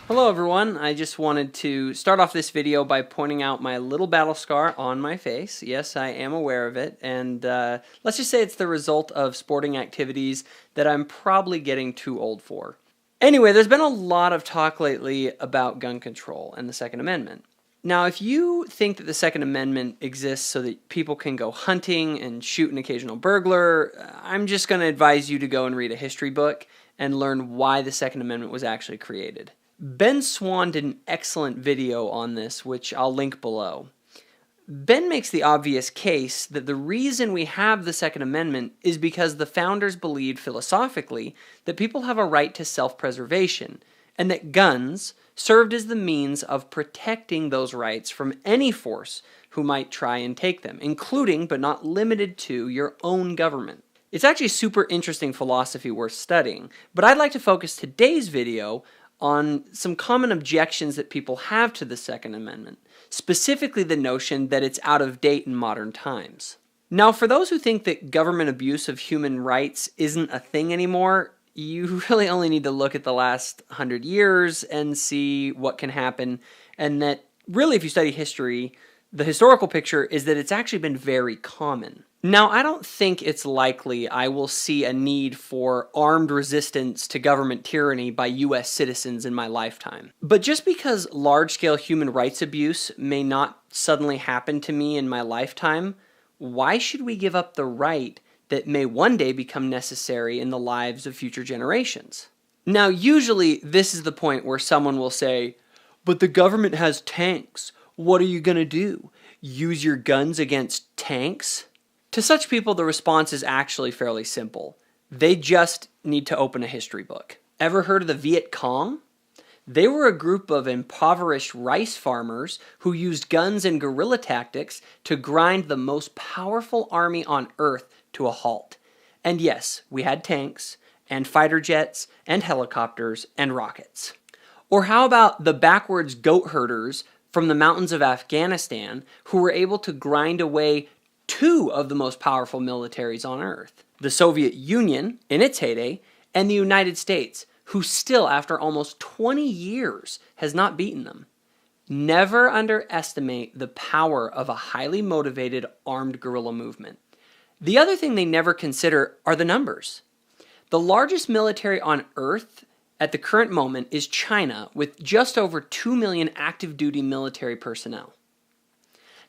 Hello everyone, I just wanted to start off this video by pointing out my little battle scar on my face. Yes, I am aware of it, and let's just say it's the result of sporting activities that I'm probably getting too old for. Anyway, there's been a lot of talk lately about gun control and the Second Amendment. Now, if you think that the Second Amendment exists so that people can go hunting and shoot an occasional burglar, I'm just going to advise you to go and read a history book and learn why the Second Amendment was actually created. Ben Swann did an excellent video on this, which I'll link below. Ben makes the obvious case that the reason we have the Second Amendment is because the founders believed philosophically that people have a right to self-preservation, and that guns served as the means of protecting those rights from any force who might try and take them, including but not limited to your own government. It's actually a super interesting philosophy worth studying, but I'd like to focus today's video on some common objections that people have to the Second Amendment, specifically the notion that it's out of date in modern times. Now, for those who think that government abuse of human rights isn't a thing anymore, you really only need to look at the last 100 years and see what can happen, and that really, if you study history, the historical picture is that it's actually been very common. Now, I don't think it's likely I will see a need for armed resistance to government tyranny by US citizens in my lifetime. But just because large-scale human rights abuse may not suddenly happen to me in my lifetime, why should we give up the right that may one day become necessary in the lives of future generations? Now, usually this is the point where someone will say, "But the government has tanks. What are you going to do? Use your guns against tanks?" To such people, the response is actually fairly simple. They just need to open a history book. Ever heard of the Viet Cong? They were a group of impoverished rice farmers who used guns and guerrilla tactics to grind the most powerful army on Earth to a halt. And yes, we had tanks, and fighter jets, and helicopters, and rockets. Or how about the backwards goat herders from the mountains of Afghanistan who were able to grind away two of the most powerful militaries on Earth, the Soviet Union in its heyday, and the United States, who still, after almost 20 years, has not beaten them. Never underestimate the power of a highly motivated armed guerrilla movement. The other thing they never consider are the numbers. The largest military on Earth at the current moment is China, with just over 2 million active duty military personnel.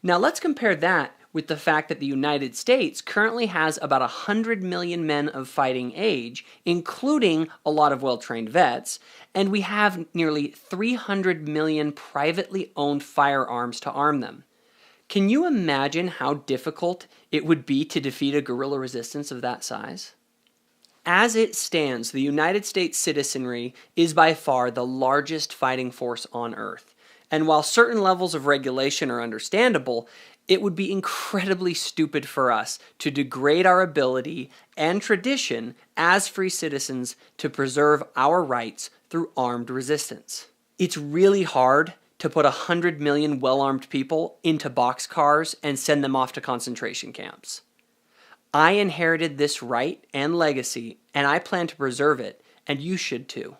Now let's compare that with the fact that the United States currently has about 100 million men of fighting age, including a lot of well-trained vets, and we have nearly 300 million privately owned firearms to arm them. Can you imagine how difficult it would be to defeat a guerrilla resistance of that size? As it stands, the United States citizenry is by far the largest fighting force on Earth. And while certain levels of regulation are understandable, it would be incredibly stupid for us to degrade our ability and tradition as free citizens to preserve our rights through armed resistance. It's really hard to put 100 million well-armed people into boxcars and send them off to concentration camps. I inherited this right and legacy, and I plan to preserve it, and you should too.